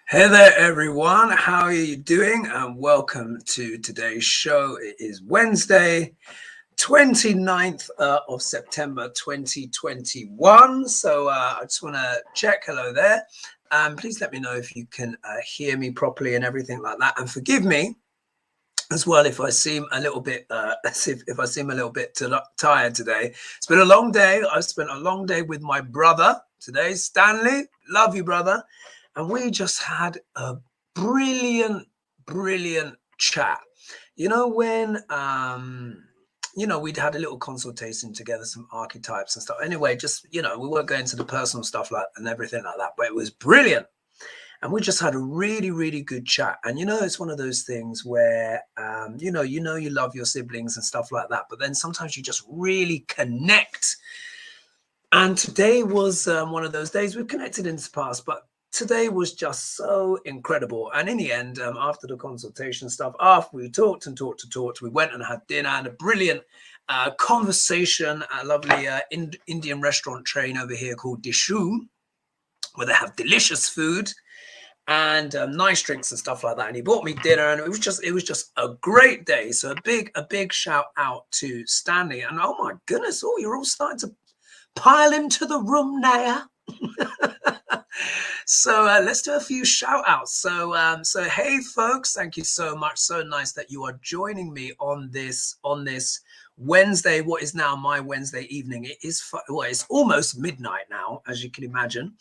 Hey there, everyone. How are you doing? And welcome to today's show. It is Wednesday, 29th of September 2021. So I just want to check. Hello there. Please let me know if you can hear me properly and everything like that. And forgive me as well if I seem a little bit if I seem a little bit tired today. It's been a long day. I spent a long day with my brother today, Stanley. Love you, brother. And we just had a brilliant chat. When we'd had a little consultation together, some archetypes and stuff. Anyway, just we weren't going into the personal stuff and everything like that, but it was brilliant. And we just had a really good chat. And it's one of those things where you love your siblings and stuff like that, but then sometimes you just really connect. And today was one of those days. We've connected in the past, but today was just so incredible. And in the end, after the consultation stuff, after we talked, we went and had dinner and a brilliant conversation at a lovely Indian restaurant chain over here called Dishu, where they have delicious food and nice drinks and stuff like that. And he bought me dinner, and it was just a great day. So a big shout out to Stanley. And oh my goodness, you're all starting to pile into the room now. So let's do a few shout outs. So hey folks, thank you so much. So nice that you are joining me on this Wednesday, what is now my Wednesday evening. It is it's almost midnight now, as you can imagine,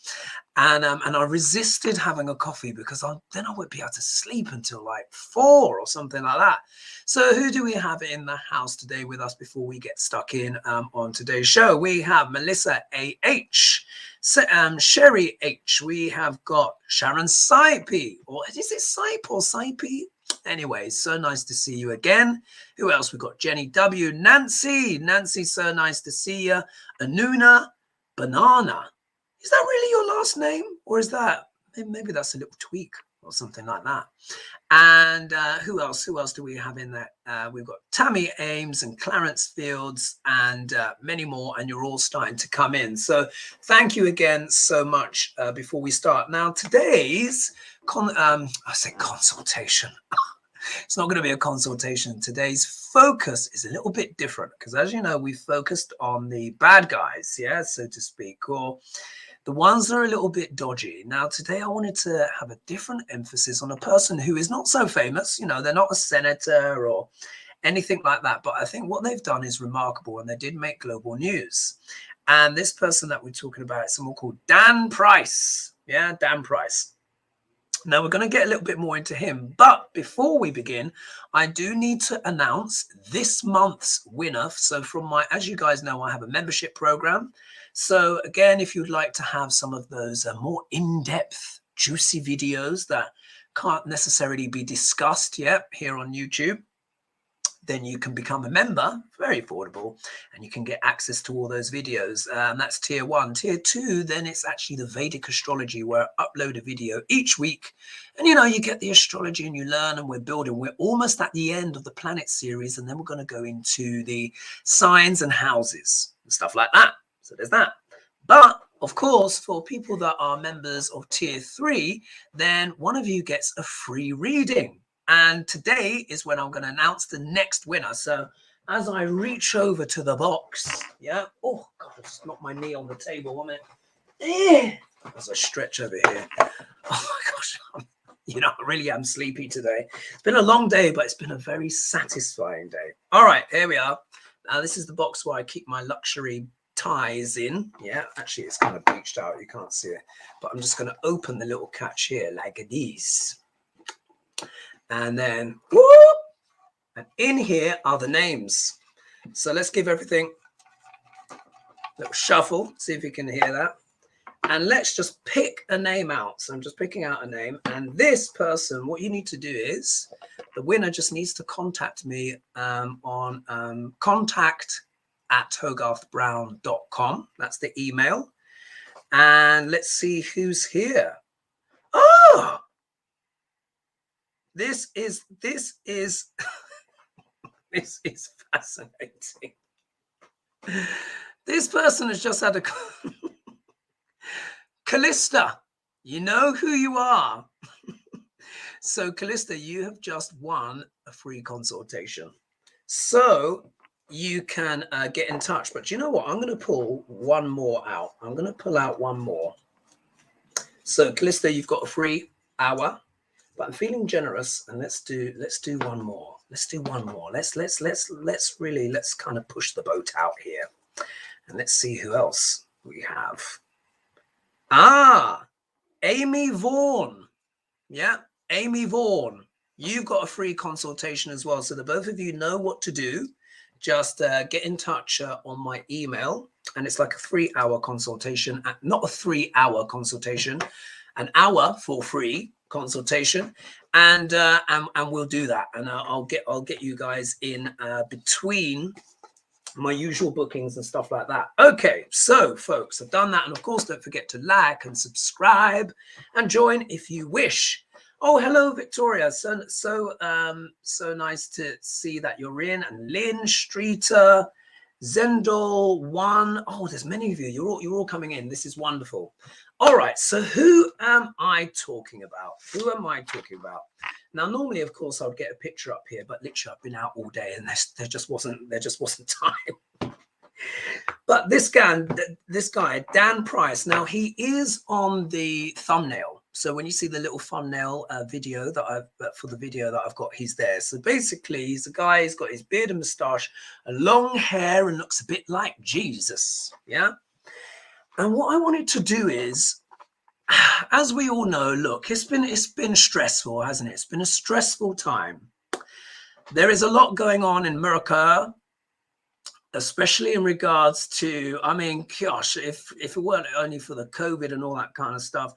and I resisted having a coffee because then I would be able to sleep until like 4 or something like that. So who do we have in the house today with us before we get stuck in on today's show? We have Melissa A.H., Sherry H. We have got Sharon Saipi, or is it Sipe or Saipi? Anyway, so nice to see you again. Who else? We've got Jenny W. Nancy, so nice to see you. Anuna Banana. Is that really your last name? Or is that, maybe that's a little tweak or something like that. And who else do we have in there? We've got Tammy Ames and Clarence Fields and many more, and you're all starting to come in. So thank you again so much before we start. Now, today's consultation. It's not going to be a consultation. Today's focus is a little bit different because, as you know, we focused on the bad guys, yeah, so to speak, or the ones that are a little bit dodgy. Now, today I wanted to have a different emphasis on a person who is not so famous. They're not a senator or anything like that. But I think what they've done is remarkable, and they did make global news. And this person that we're talking about is someone called Dan Price. Yeah, Dan Price. Now, we're going to get a little bit more into him. But before we begin, I do need to announce this month's winner. So as you guys know, I have a membership program. So again, if you'd like to have some of those more in-depth, juicy videos that can't necessarily be discussed yet here on YouTube, then you can become a member, very affordable, and you can get access to all those videos. That's tier 1. Tier 2, then it's actually the Vedic astrology, where I upload a video each week. And, you get the astrology and you learn, and we're building. We're almost at the end of the planet series, and then we're going to go into the signs and houses and stuff like that. So there's that. But, of course, for people that are members of tier 3, then one of you gets a free reading. And today is when I'm going to announce the next winner. So as I reach over to the box, yeah. Oh, God, I just knocked my knee on the table. 1 minute. As I stretch over here. Oh, my gosh. I really am sleepy today. It's been a long day, but it's been a very satisfying day. All right, here we are. Now, this is the box where I keep my luxury ties in. Yeah, actually, it's kind of bleached out. You can't see it. But I'm just going to open the little catch here like this. And then, whoop, and in here are the names. So let's give everything a little shuffle, see if you can hear that. And let's just pick a name out. So I'm just picking out a name. And this person, what you need to do is, the winner just needs to contact me on contact@hogarthbrown.com. That's the email. And let's see who's here. Oh! This is this is fascinating. This person has just had a Callista. You know who you are. So Callista, you have just won a free consultation. So you can get in touch. But you know what? I'm going to pull one more out. I'm going to pull out one more. So Callista, you've got a free hour, but I'm feeling generous, and let's do one more. Let's do one more. Let's kind of push the boat out here, and let's see who else we have. Amy Vaughan. Yeah, Amy Vaughan. You've got a free consultation as well. So the both of you know what to do. Just get in touch on my email, and it's like a 3-hour consultation, not a 3-hour consultation, an hour for free consultation, and we'll do that, and I'll get you guys in between my usual bookings and stuff like that. Okay, so folks, I've done that, and of course, don't forget to like and subscribe and join if you wish. Oh, hello, Victoria. So nice to see that you're in. And Lynn Streeter, Zendol One. Oh, there's many of you. You're all coming in. This is wonderful. All right. So who am I talking about? Who am I talking about? Now, normally, of course, I would get a picture up here, but literally, I've been out all day, and there just wasn't time. But this guy, Dan Price. Now he is on the thumbnail. So when you see the little thumbnail video for the video that I've got, he's there. So basically, he's a guy. He's got his beard and moustache, and long hair, and looks a bit like Jesus. Yeah. And what I wanted to do is, as we all know, look, it's been stressful, hasn't it? It's been a stressful time. There is a lot going on in America, especially in regards to, I mean, gosh, if it weren't only for the COVID and all that kind of stuff,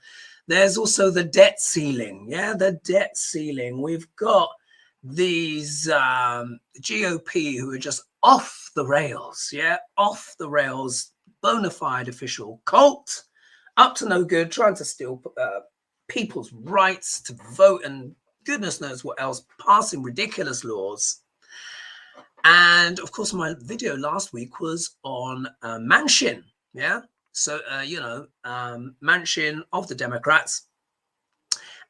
there's also the debt ceiling. Yeah, the debt ceiling. We've got these GOP who are just off the rails. Yeah, off the rails, bona fide official cult, up to no good, trying to steal people's rights to vote and goodness knows what else, passing ridiculous laws. And of course, my video last week was on Manchin. Yeah. So, Manchin of the Democrats,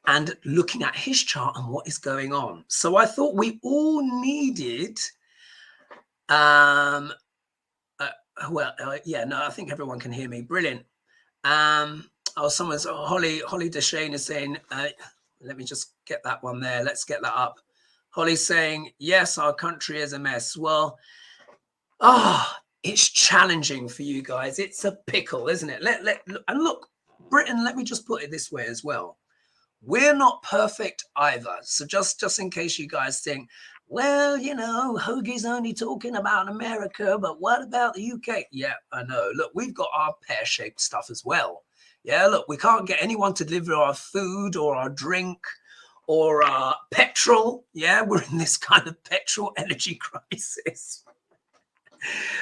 and looking at his chart and what is going on. So I thought we all needed, I think everyone can hear me. Brilliant. Someone's, Holly Deshane is saying, let me just get that one there. Let's get that up. Holly's saying, yes, our country is a mess. Well, it's challenging for you guys. It's a pickle, isn't it? And look, Britain, let me just put it this way as well. We're not perfect either. So just in case you guys think, well, Hoagie's only talking about America, but what about the UK? Yeah, I know. Look, we've got our pear-shaped stuff as well. Yeah, look, we can't get anyone to deliver our food or our drink or our petrol. Yeah, we're in this kind of petrol energy crisis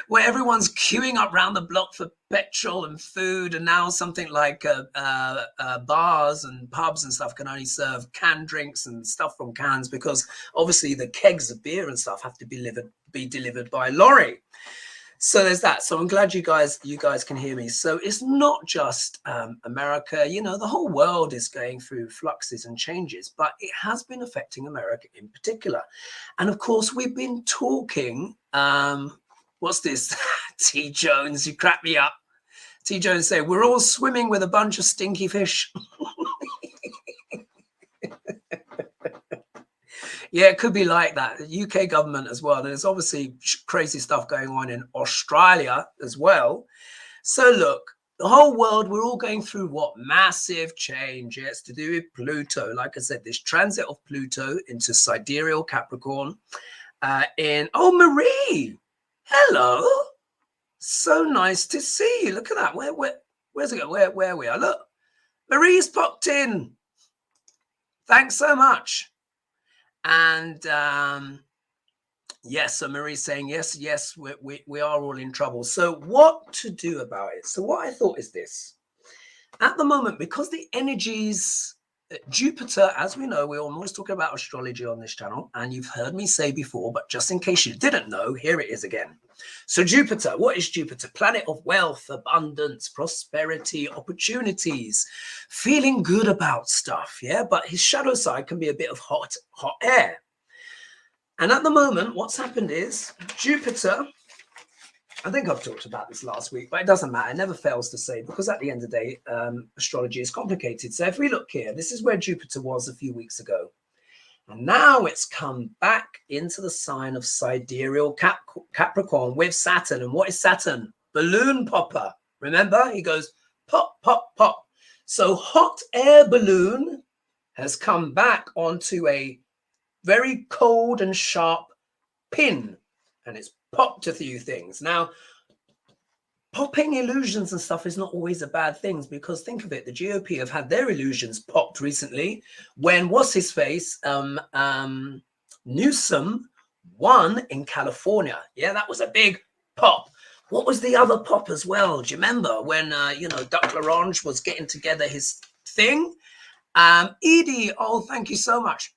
where everyone's queuing up round the block for petrol and food, and now something like bars and pubs and stuff can only serve canned drinks and stuff from cans, because obviously the kegs of beer and stuff have to be delivered by lorry. So there's that. So I'm glad you guys can hear me. So it's not just America. The whole world is going through fluxes and changes, but it has been affecting America in particular. And of course, we've been talking. What's this? T. Jones, you crack me up. T. Jones say, we're all swimming with a bunch of stinky fish. Yeah, it could be like that. The UK government as well. There's obviously crazy stuff going on in Australia as well. So look, the whole world, we're all going through what? Massive change. It's to do with Pluto. Like I said, this transit of Pluto into sidereal Capricorn. Marie. Hello. So nice to see you. Look at that. Where's it go? Where we are? Look. Marie's popped in. Thanks so much. And yes, so Marie's saying, yes, we are all in trouble. So what to do about it? So what I thought is this. At the moment, because the energies Jupiter, as we know, we're always talking about astrology on this channel, and you've heard me say before, but just in case you didn't know, here it is again. So Jupiter, what is Jupiter? Planet of wealth, abundance, prosperity, opportunities, feeling good about stuff, yeah? But his shadow side can be a bit of hot air. And at the moment, what's happened is Jupiter, I think I've talked about this last week, but it doesn't matter. It never fails to say, because at the end of the day, astrology is complicated. So if we look here, this is where Jupiter was a few weeks ago. And now it's come back into the sign of sidereal Capricorn with Saturn. And what is Saturn? Balloon popper. Remember, he goes pop, pop, pop. So hot air balloon has come back onto a very cold and sharp pin. And it's popped a few things. Now, popping illusions and stuff is not always a bad thing, because think of it, the GOP have had their illusions popped recently when what's his face, Newsom won in California. Yeah, that was a big pop. What was the other pop as well? Do you remember when Duck Larange was getting together his thing? Edie, oh, thank you so much.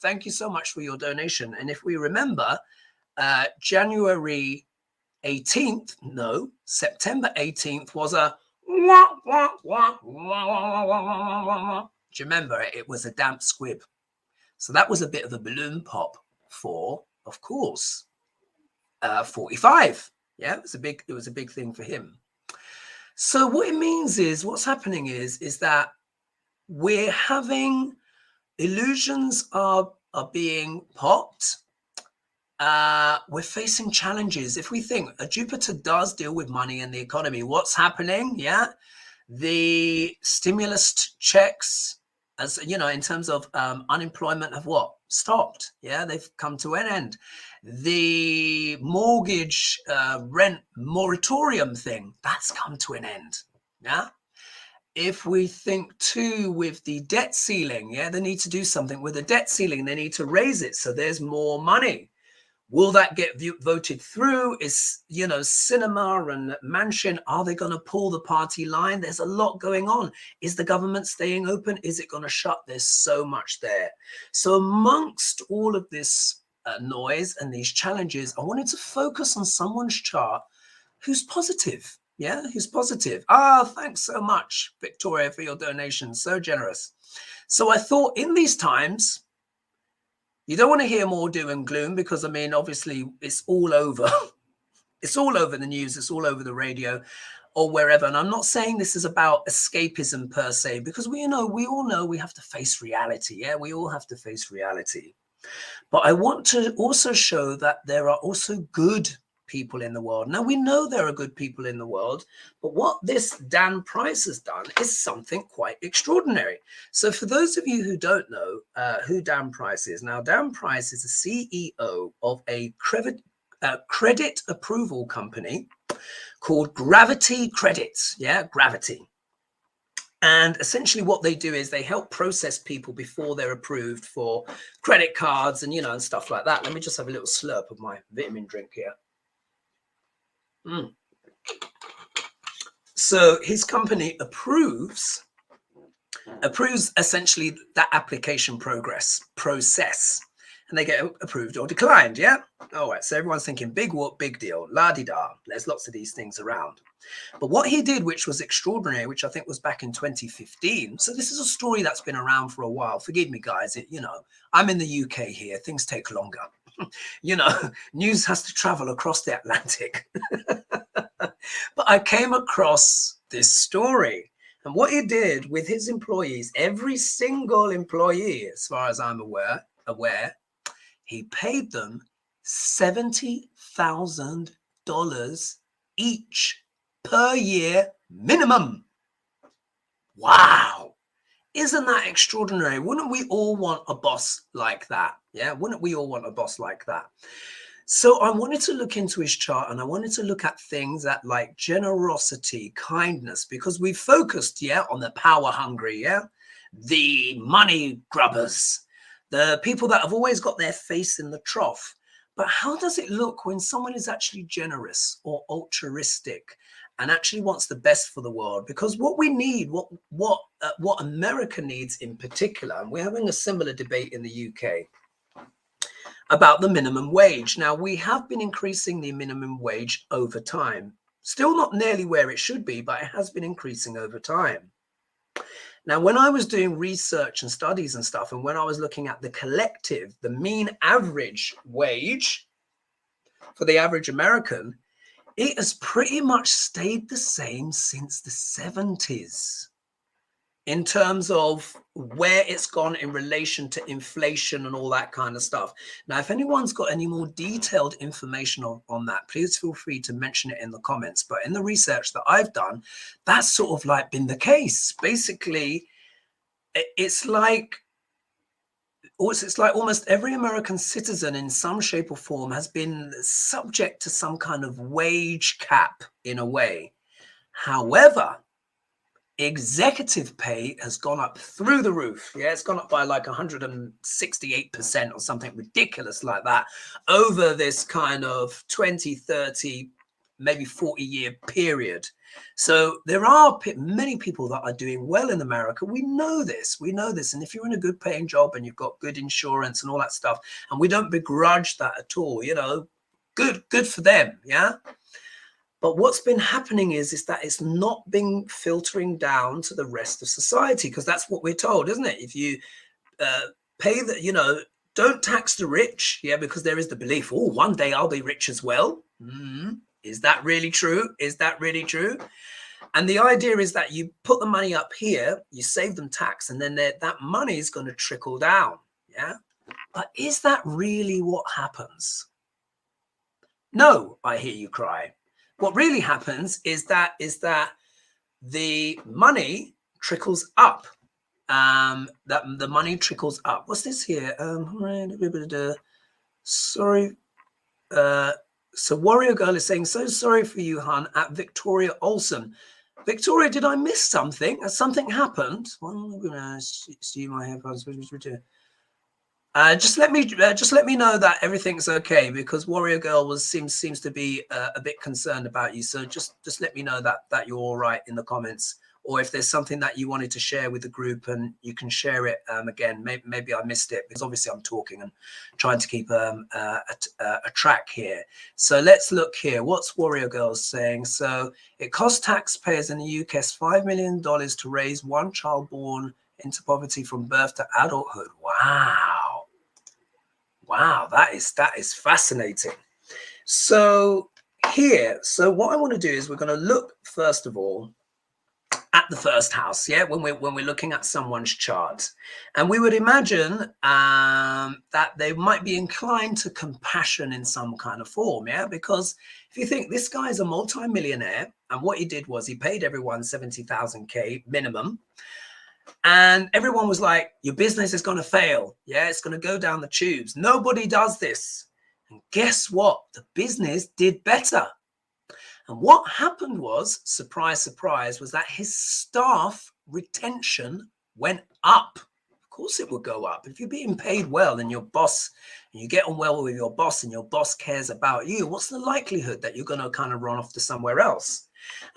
Thank you so much for your donation. And if we remember, January 18th, no, September 18th was a do you remember it? It was a damp squib. So that was a bit of a balloon pop for, of course, 45. Yeah, it was a big thing for him. So what it means is, what's happening is that we're having illusions are being popped. We're facing challenges. If we think Jupiter does deal with money and the economy, what's happening? Yeah, the stimulus checks, as you know, in terms of unemployment, have what? Stopped. Yeah, they've come to an end. The mortgage rent moratorium thing, that's come to an end. Yeah. If we think too with the debt ceiling, yeah, they need to do something with the debt ceiling. They need to raise it so there's more money. Will that get voted through? Is, Cinema and Manchin, are they going to pull the party line? There's a lot going on. Is the government staying open? Is it going to shut? There's so much there. So amongst all of this noise and these challenges, I wanted to focus on someone's chart who's positive. Yeah, who's positive. Thanks so much, Victoria, for your donation. So generous. So I thought in these times, you don't want to hear more doom and gloom, because, I mean, obviously it's all over. It's all over the news. It's all over the radio or wherever. And I'm not saying this is about escapism per se, because we all know we have to face reality. Yeah, we all have to face reality. But I want to also show that there are also good people in the world. Now, we know there are good people in the world, but what this Dan Price has done is something quite extraordinary. So for those of you who don't know who Dan Price is, now Dan Price is the CEO of a credit approval company called Gravity Credits. Yeah, Gravity. And essentially what they do is they help process people before they're approved for credit cards and, and stuff like that. Let me just have a little slurp of my vitamin drink here. So his company approves essentially that application process, and they get approved or declined. Yeah. All right. So everyone's thinking big whoop, big deal, la-di-da. There's lots of these things around. But what he did, which was extraordinary, which I think was back in 2015. So this is a story that's been around for a while. Forgive me, guys. I'm in the UK here. Things take longer. News has to travel across the Atlantic. But I came across this story, and what he did with his employees, every single employee, as far as I'm aware, he paid them $70,000 each per year minimum. Wow. Isn't that extraordinary? Wouldn't we all want a boss like that? Yeah, wouldn't we all want a boss like that? So I wanted to look into his chart, and I wanted to look at things that like generosity, kindness, because we focused, on the power hungry, the money grubbers, the people that have always got their face in the trough. But how does it look when someone is actually generous or altruistic and actually wants the best for the world. Because what we need, what America needs in particular, and we're having a similar debate in the UK about the minimum wage. Now, we have been increasing the minimum wage over time. Still not nearly where it should be, but it has been increasing over time. Now, when I was doing research and studies and stuff, and when I was looking at the collective, the mean average wage for the average American, it has pretty much stayed the same since the 70s in terms of where it's gone in relation to inflation and all that kind of stuff. Now, if anyone's got any more detailed information on that, please feel free to mention it in the comments. But in the research that I've done, that's sort of like been the case. Basically, it's like almost every American citizen in some shape or form has been subject to some kind of wage cap in a way. However, executive pay has gone up through the roof. Yeah, it's gone up by like 168% or something ridiculous like that over this kind of 20, 30, maybe 40-year period. So there are many people that are doing well in America. We know this. And if you're in a good paying job and you've got good insurance and all that stuff, and we don't begrudge that at all, you know, good for them. Yeah. But what's been happening is that it's not been filtering down to the rest of society, because that's what we're told, isn't it? If you pay the, you know, don't tax the rich, yeah, because there is the belief, oh, one day I'll be rich as well. Is that really true? Is that really true? And the idea is that you put the money up here, you save them tax, and then that money is going to trickle down, yeah? But is that really what happens? No, I hear you cry. What really happens is that the money trickles up. That the money trickles up. What's this here? Sorry. So Warrior Girl is saying, so sorry for you, hun, at Victoria Olsen. Victoria, did I miss something? Has something happened? Well, I'm gonna see my headphones. Just let me know that everything's okay, because Warrior Girl seems to be a bit concerned about you. So just let me know that you're all right in the comments, or if there's something that you wanted to share with the group, and you can share it again. Maybe I missed it, because obviously I'm talking and trying to keep a track here. So let's look here. What's Warrior Girl saying? So it costs taxpayers in the UK $5 million to raise one child born into poverty from birth to adulthood. Wow, that is fascinating. So what I want to do is we're going to look first of all at the first house, yeah, when we're looking at someone's chart, and we would imagine that they might be inclined to compassion in some kind of form, yeah, because if you think this guy is a multi-millionaire, and what he did was he paid everyone 70,000 minimum. And everyone was like, your business is going to fail. Yeah, it's going to go down the tubes. Nobody does this. And guess what? The business did better. And what happened was, surprise, surprise, was that his staff retention went up. Of course it will go up. If you're being paid well and your boss, and you get on well with your boss, and your boss cares about you, what's the likelihood that you're going to kind of run off to somewhere else?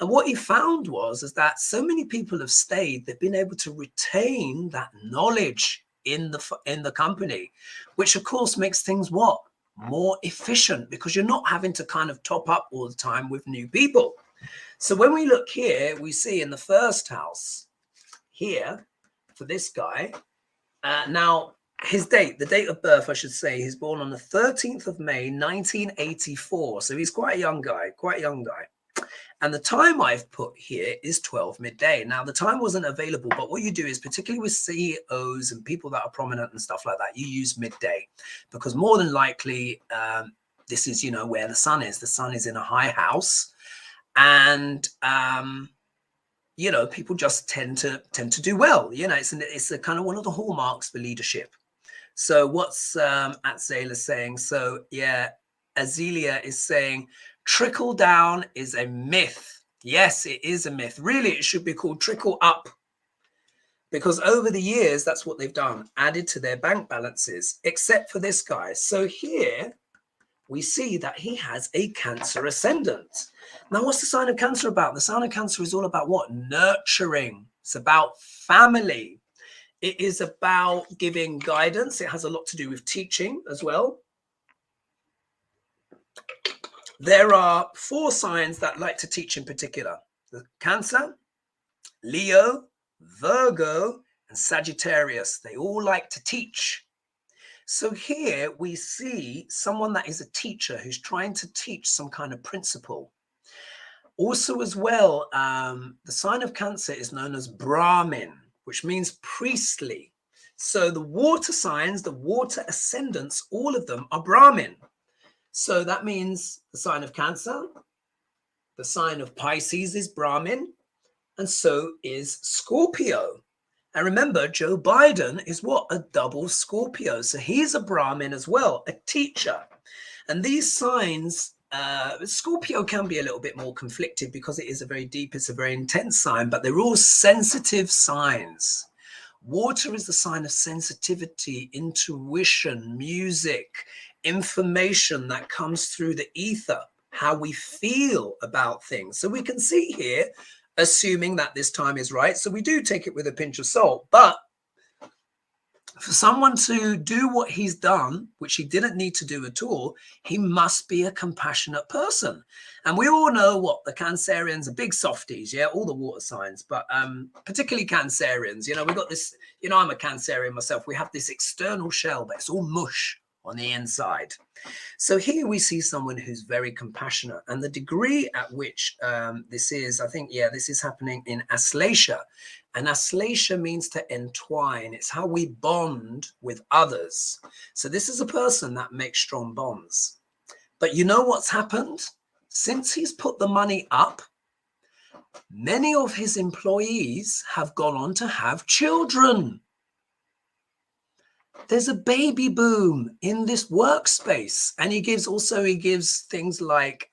And what he found was that so many people have stayed, they've been able to retain that knowledge in the company, which of course makes things what? More efficient, because you're not having to kind of top up all the time with new people. So when we look here, we see in the first house here for this guy, now his date, the date of birth, I should say, he's born on the 13th of May, 1984. So he's quite a young guy. And the time I've put here is 12 midday. Now, the time wasn't available, but what you do is, particularly with CEOs and people that are prominent and stuff like that, you use midday, because more than likely, this is, you know, where the sun is. The sun is in a high house, and you know, people just tend to do well. You know, it's a kind of one of the hallmarks for leadership. So what's Atzela saying? So yeah, Azelia is saying, trickle down is a myth. Yes, it is a myth. Really, it should be called trickle up, because over the years, that's what they've done, added to their bank balances, except for this guy. So here we see that he has a Cancer ascendant. Now, what's the sign of Cancer about? The sign of Cancer is all about what? Nurturing. It's about family. It is about giving guidance. It has a lot to do with teaching as well. There are 4 signs that like to teach in particular: the Cancer, Leo, Virgo, and Sagittarius. They all like to teach. So here we see someone that is a teacher who's trying to teach some kind of principle. Also as well, the sign of Cancer is known as Brahmin, which means priestly. So the water signs, the water ascendants, all of them are Brahmin. So that means the sign of Cancer, the sign of Pisces is Brahmin, and so is Scorpio. And remember, Joe Biden is what? A double Scorpio. So he's a Brahmin as well, a teacher. And these signs, Scorpio can be a little bit more conflicted because it is a very deep, it's a very intense sign, but they're all sensitive signs. Water is the sign of sensitivity, intuition, music, information that comes through the ether, how we feel about things. So we can see here, assuming that this time is right. So we do take it with a pinch of salt, but for someone to do what he's done, which he didn't need to do at all, he must be a compassionate person. And we all know what the Cancerians are, big softies, yeah, all the water signs, but particularly Cancerians. You know, we've got this, you know, I'm a Cancerian myself. We have this external shell, but it's all mush on the inside. So here we see someone who's very compassionate, and the degree at which this is, I think, yeah, this is happening in Aslasia. And Aslasia means to entwine. It's how we bond with others. So this is a person that makes strong bonds. But you know what's happened? Since he's put the money up, many of his employees have gone on to have children. There's a baby boom in this workspace. And he gives things like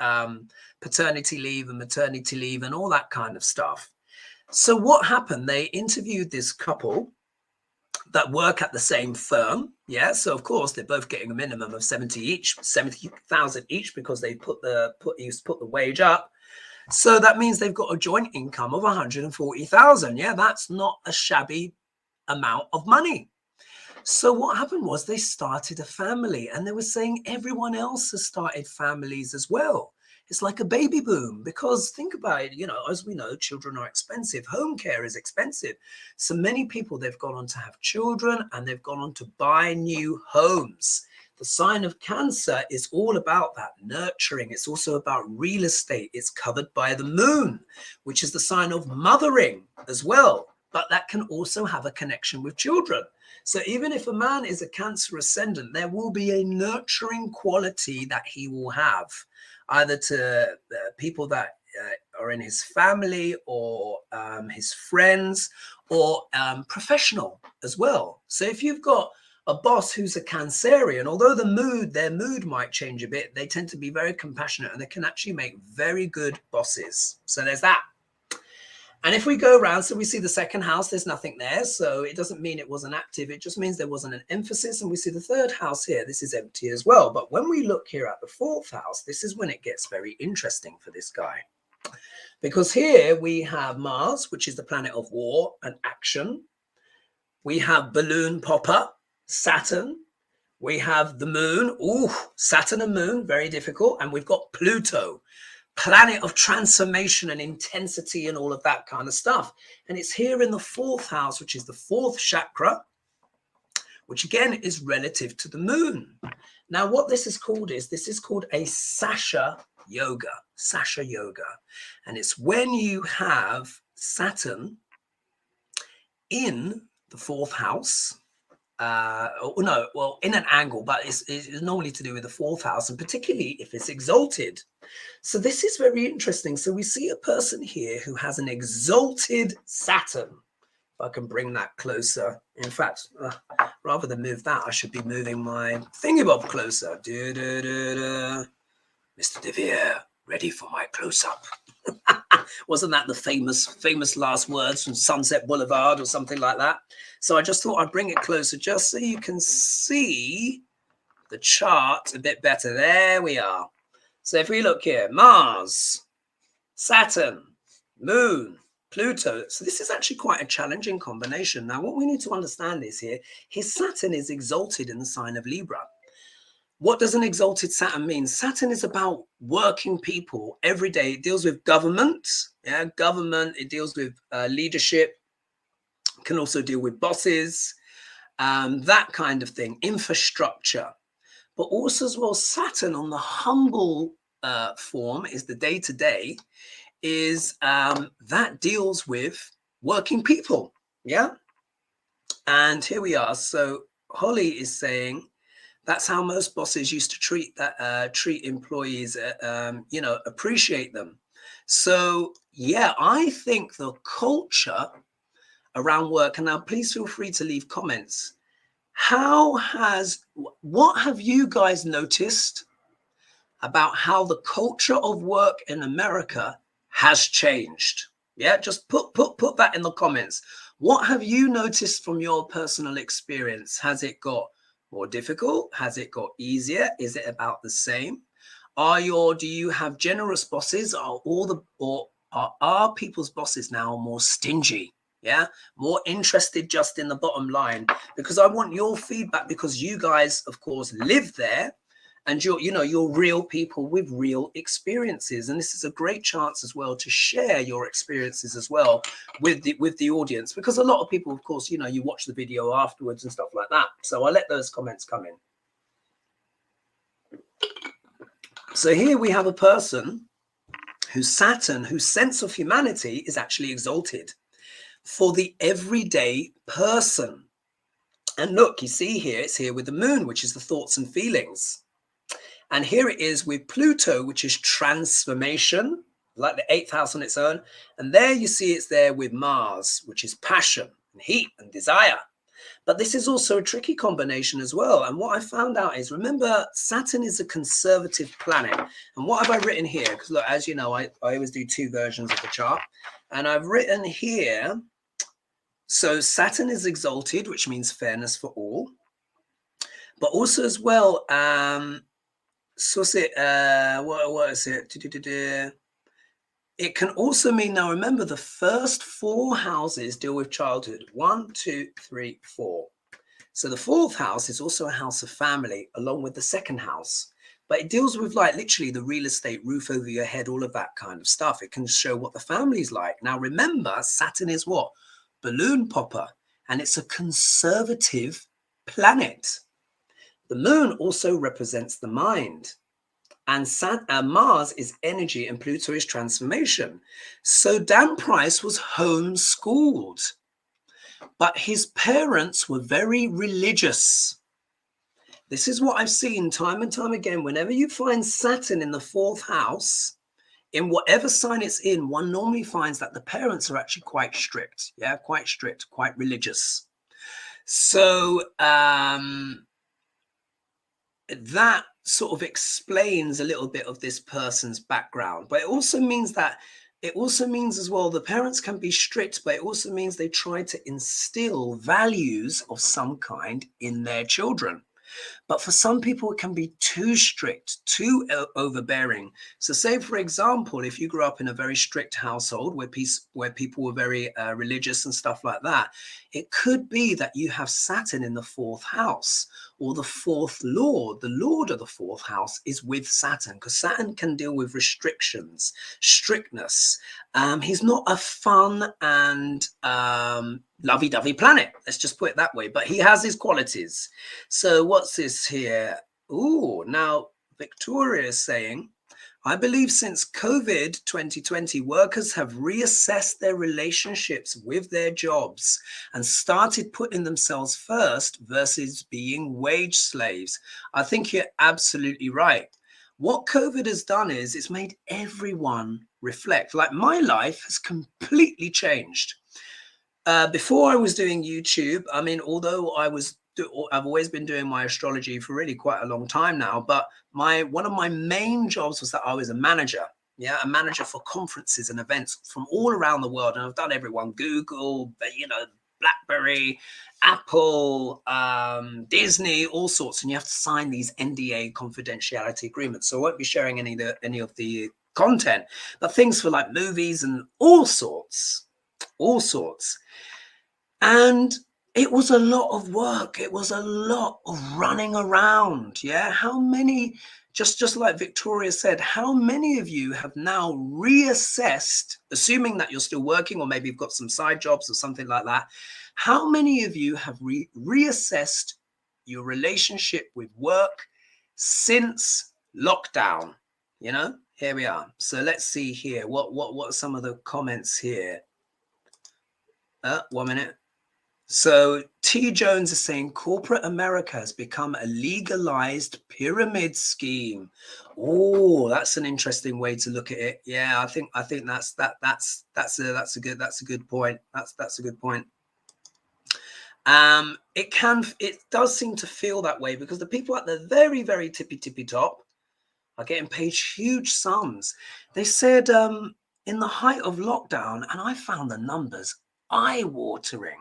paternity leave and maternity leave and all that kind of stuff. So what happened? They interviewed this couple that work at the same firm. Yeah. So of course they're both getting a minimum of 70,000 each because they put the wage up. So that means they've got a joint income of 140,000. Yeah. That's not a shabby amount of money. So what happened was they started a family, and they were saying everyone else has started families as well. It's like a baby boom, because think about it, you know, as we know, children are expensive. Home care is expensive. So many people, they've gone on to have children, and they've gone on to buy new homes. The sign of Cancer is all about that nurturing. It's also about real estate. It's covered by the moon, which is the sign of mothering as well. But that can also have a connection with children. So even if a man is a Cancer ascendant, there will be a nurturing quality that he will have, either to people that are in his family, or his friends, or professional as well. So if you've got a boss who's a Cancerian, although their mood might change a bit, they tend to be very compassionate, and they can actually make very good bosses. So there's that. And if we go around, so we see the second house, there's nothing there. So it doesn't mean it wasn't active. It just means there wasn't an emphasis. And we see the third house here. This is empty as well. But when we look here at the fourth house, this is when it gets very interesting for this guy. Because here we have Mars, which is the planet of war and action. We have balloon popper, Saturn. We have the moon. Ooh, Saturn and moon, very difficult. And we've got Pluto, planet of transformation and intensity and all of that kind of stuff. And it's here in the fourth house, which is the fourth chakra, which again is relative to the moon. Now, what this is called a Sasha yoga, And it's when you have Saturn in the fourth house, in an angle, but it's normally to do with the fourth house, and particularly if it's exalted. So this is very interesting. So we see a person here who has an exalted Saturn. If I can bring that closer. In fact, rather than move that, I should be moving my thingy-bob closer. Mr. De Vere, ready for my close-up. Wasn't that the famous last words from Sunset Boulevard or something like that? So I just thought I'd bring it closer just so you can see the chart a bit better. There we are. So if we look here, Mars, Saturn, Moon, Pluto. So this is actually quite a challenging combination. Now, what we need to understand is here, his Saturn is exalted in the sign of Libra. What does an exalted Saturn mean? Saturn is about working people every day. It deals with government, government. It deals with leadership. It can also deal with bosses, that kind of thing, infrastructure. But also as well, Saturn on the humble form is the day-to-day, is that deals with working people, yeah? And here we are. So Holly is saying, that's how most bosses used to treat employees, appreciate them. So, yeah, I think the culture around work, and now please feel free to leave comments. What have you guys noticed about how the culture of work in America has changed? Yeah, just put that in the comments. What have you noticed from your personal experience? Has it got more difficult? Has it got easier? Is it about the same? Do you have generous bosses? Are people's bosses now more stingy? Yeah, more interested just in the bottom line? Because I want your feedback, because you guys, of course, live there, and you're real people with real experiences, and this is a great chance as well to share your experiences as well with the audience, because a lot of people, of course, you watch the video afterwards and stuff like that. So I'll let those comments come in. So here we have a person whose Saturn, whose sense of humanity is actually exalted for the everyday person. And look, you see here, it's here with the moon, which is the thoughts and feelings. And here it is with Pluto, which is transformation, like the 8th house on its own. And there you see it's there with Mars, which is passion and heat and desire. But this is also a tricky combination as well. And what I found out is, remember, Saturn is a conservative planet. And what have I written here? Because look, as you know, I always do 2 versions of the chart. And I've written here, so Saturn is exalted, which means fairness for all. But also as well, so is it, what is it? It can also mean, now remember, the first 4 houses deal with childhood. 1, 2, 3, 4. So the 4th house is also a house of family, along with the 2nd house. But it deals with, like, literally the real estate, roof over your head, all of that kind of stuff. It can show what the family's like. Now remember, Saturn is what? Balloon popper. And it's a conservative planet. The moon also represents the mind. And Mars is energy, and Pluto is transformation. So Dan Price was homeschooled, but his parents were very religious. This is what I've seen time and time again. Whenever you find Saturn in the 4th house, in whatever sign it's in, one normally finds that the parents are actually quite strict. Yeah, quite strict, quite religious. So that sort of explains a little bit of this person's background. But it also means as well, the parents can be strict, but it also means they try to instill values of some kind in their children. But for some people, it can be too strict, too overbearing. So say, for example, if you grew up in a very strict household where people were very religious and stuff like that, it could be that you have Saturn in the 4th house, or the 4th lord. The lord of the 4th house is with Saturn, because Saturn can deal with restrictions, strictness. He's not a fun and lovey-dovey planet, let's just put it that way, but he has his qualities. So what's this here? Oh, now Victoria is saying, I believe since COVID 2020, workers have reassessed their relationships with their jobs and started putting themselves first versus being wage slaves. I think you're absolutely right. What COVID has done is it's made everyone reflect. Like, my life has completely changed. Before I was doing YouTube, I mean, although I've always been doing my astrology for really quite a long time now, but one of my main jobs was that I was a manager. Yeah, a manager for conferences and events from all around the world. And I've done everyone, Google, BlackBerry, Apple, Disney, all sorts, and you have to sign these NDA confidentiality agreements. So I won't be sharing any of the content, but things for like movies and all sorts. And it was a lot of work. It was a lot of running around. Yeah. How many, just like Victoria said, how many of you have now reassessed, assuming that you're still working, or maybe you've got some side jobs or something like that? How many of you have reassessed your relationship with work since lockdown? You know, here we are. So let's see here. What are some of the comments here? 1 minute. So T. Jones is saying corporate America has become a legalized pyramid scheme. Oh, that's an interesting way to look at it. Yeah, I think that's a good point. That's a good point. It does seem to feel that way because the people at the very, very tippy top are getting paid huge sums. They said in the height of lockdown, and I found the numbers eye-watering.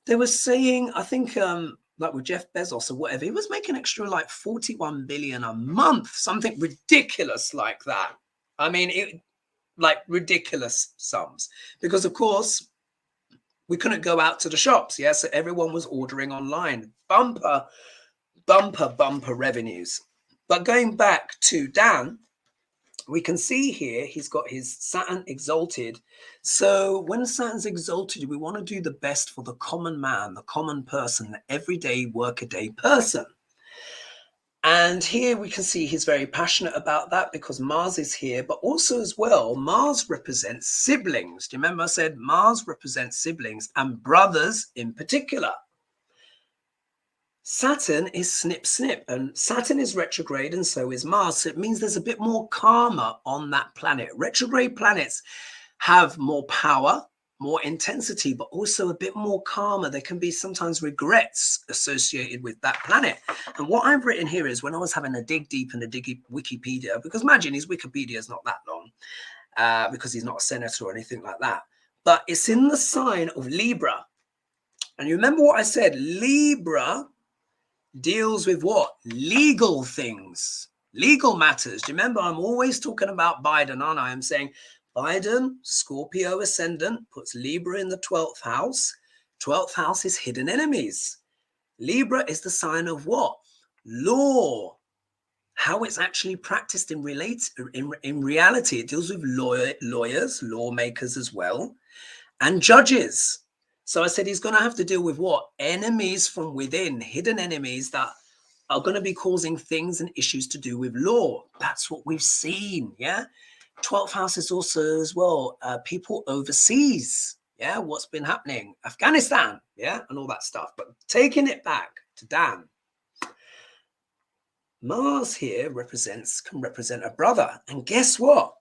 They were saying, I think, like with Jeff Bezos or whatever, he was making extra like 41 billion a month, something ridiculous like that. I mean, like ridiculous sums, because of course we couldn't go out to the shops. Yeah, so everyone was ordering online. Bumper revenues. But going back to Dan, we can see here he's got his Saturn exalted. So when Saturn's exalted, we want to do the best for the common man, the common person, the everyday workaday person. And here we can see he's very passionate about that because Mars is here, but also as well, Mars represents siblings. Do you remember I said Mars represents siblings and brothers in particular? Saturn is snip, and Saturn is retrograde, and so is Mars. So it means there's a bit more karma on that planet. Retrograde planets have more power, more intensity, but also a bit more karma. There can be sometimes regrets associated with that planet. And what I've written here is when I was having a dig deep in the Wikipedia, because imagine his Wikipedia is not that long, because he's not a senator or anything like that. But it's in the sign of Libra. And you remember what I said? Libra deals with what? Legal things, legal matters. Do you remember I'm always talking about Biden, aren't I? I'm saying Biden, Scorpio ascendant, puts Libra in the 12th house. 12th house is hidden enemies. Libra is the sign of what? Law. How it's actually practiced in reality. It deals with lawyers, lawmakers as well, and judges. So I said he's going to have to deal with what? Enemies from within, hidden enemies that are going to be causing things and issues to do with law. That's what we've seen, yeah? 12th house is also as well people overseas, yeah? What's been happening? Afghanistan, yeah? And all that stuff. But taking it back to Dan, Mars here can represent a brother. And guess what?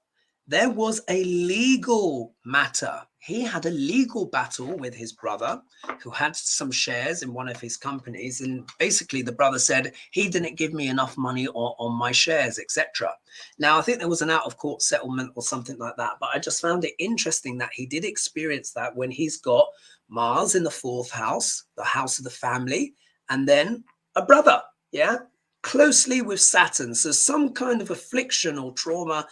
There was a legal matter. He had a legal battle with his brother who had some shares in one of his companies. And basically the brother said, he didn't give me enough money on my shares, etc. Now, I think there was an out of court settlement or something like that. But I just found it interesting that he did experience that when he's got Mars in the 4th house, the house of the family, and then a brother, yeah, closely with Saturn. So some kind of affliction or trauma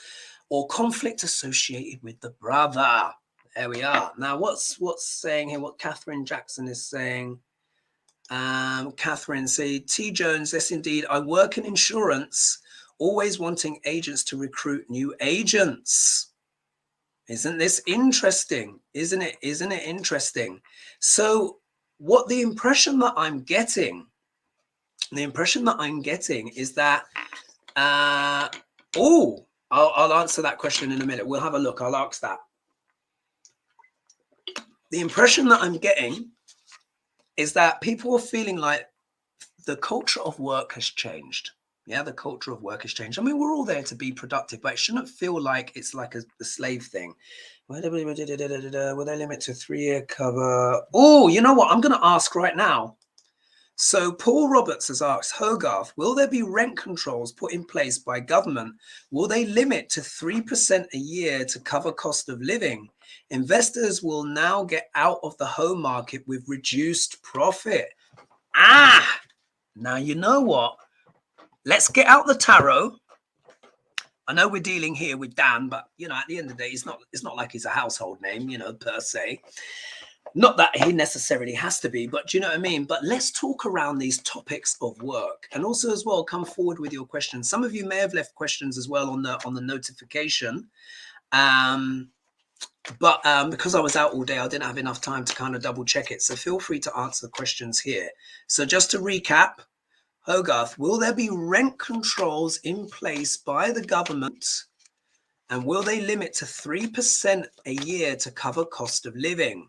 or conflict associated with the brother. There we are. Now, what's saying here? What Catherine Jackson is saying? Catherine, say, T. Jones, yes, indeed. I work in insurance, always wanting agents to recruit new agents. Isn't this interesting? Isn't it interesting? So what the impression that I'm getting is that, I'll answer that question in a minute. We'll have a look. I'll ask that. The impression that I'm getting is that people are feeling like the culture of work has changed. Yeah, the culture of work has changed. I mean, we're all there to be productive, but it shouldn't feel like it's like a slave thing. Will they limit to 3-year cover? Oh, you know what? I'm going to ask right now. So Paul Roberts has asked, Hogarth, will there be rent controls put in place by government? Will they limit to 3% a year to cover cost of living? Investors will now get out of the home market with reduced profit. Ah, now you know what? Let's get out the tarot. I know we're dealing here with Dan, but you know, at the end of the day, it's not like he's a household name, you know, per se. Not that he necessarily has to be, but do you know what I mean? But let's talk around these topics of work, and also as well, come forward with your questions. Some of you may have left questions as well on the notification. But because I was out all day, I didn't have enough time to kind of double check it. So feel free to answer the questions here. So just to recap, Hogarth, will there be rent controls in place by the government? And will they limit to 3% a year to cover cost of living?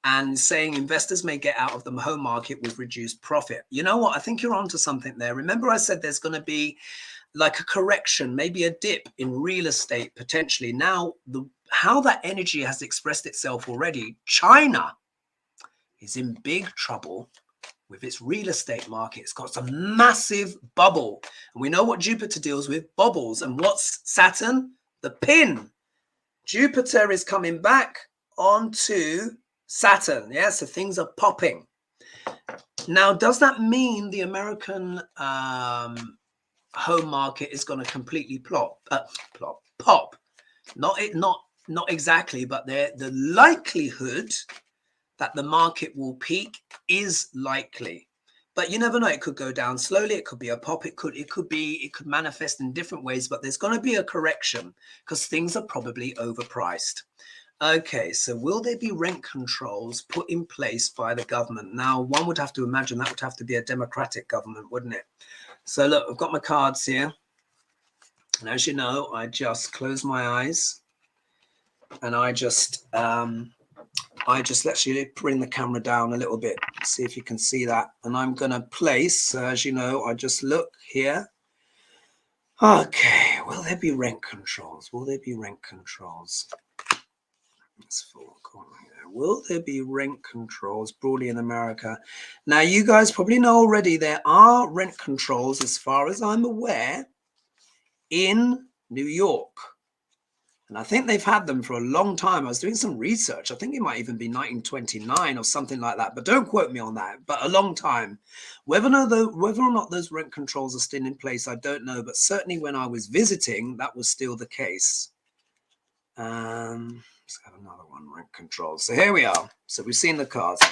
And saying investors may get out of the home market with reduced profit. You know what? I think you're onto something there. Remember I said there's going to be like a correction, maybe a dip in real estate potentially. Now, how that energy has expressed itself already, China is in big trouble with its real estate market. It's got some massive bubble. And we know what Jupiter deals with, bubbles. And what's Saturn? The pin. Jupiter is coming back onto Saturn. Yeah, so things are popping. Now, does that mean the American home market is going to completely pop? Not exactly, but the likelihood that the market will peak is likely. But you never know. It could go down slowly. It could be a pop. It could manifest in different ways. But there's going to be a correction because things are probably overpriced. Okay, so will there be rent controls put in place by the government? Now, one would have to imagine that would have to be a democratic government, wouldn't it? So look, I've got my cards here. And as you know, I just close my eyes and I just actually bring the camera down a little bit, see if you can see that. And I'm going to place, as you know, I just look here. Okay, will there be rent controls? Will there be rent controls? Will there be rent controls broadly in America? Now, you guys probably know already there are rent controls, as far as I'm aware, in New York. And I think they've had them for a long time. I was doing some research. I think it might even be 1929 or something like that. But don't quote me on that. But a long time. Whether or not those rent controls are still in place, I don't know. But certainly when I was visiting, that was still the case. Let's have another one, rent controls. So here we are. So we've seen the cards.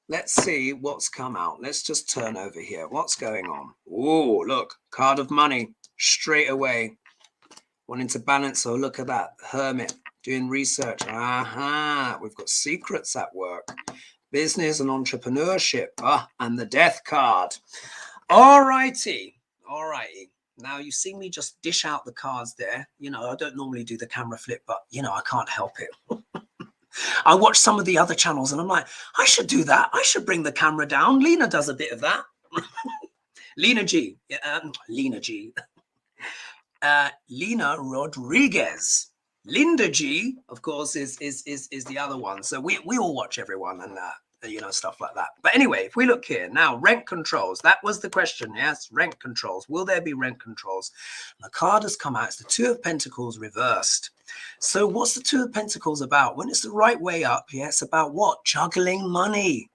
Let's see what's come out. Let's just turn over here. What's going on? Oh, look, card of money straight away. Wanting to balance. Oh, look at that. Hermit doing research. Aha, we've got secrets at work. Business and entrepreneurship. And the death card. All righty. All righty. Now, you see me just dish out the cards there. You know, I don't normally do the camera flip, but, you know, I can't help it. I watch some of the other channels and I'm like, I should do that. I should bring the camera down. Lena does a bit of that. Lena G. Lena G. Lena Rodriguez. Linda G, of course, is the other one. So we all watch everyone and you know, stuff like that. But anyway, if we look here now, rent controls. That was the question. Yes, rent controls. Will there be rent controls? The card has come out. It's the Two of Pentacles reversed. So what's the Two of Pentacles about? When it's the right way up, yeah, it's about what? Juggling money.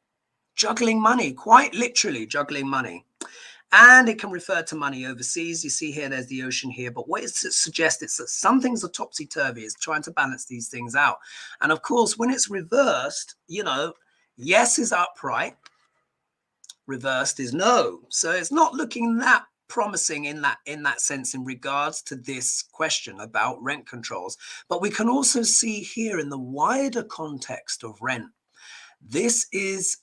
Juggling money. Quite literally juggling money. And it can refer to money overseas. You see here, there's the ocean here. But what it suggests is that some things are topsy-turvy. It's trying to balance these things out. And of course, when it's reversed, you know, yes is upright. Reversed is no. So it's not looking that promising in that sense in regards to this question about rent controls. But we can also see here in the wider context of rent, this has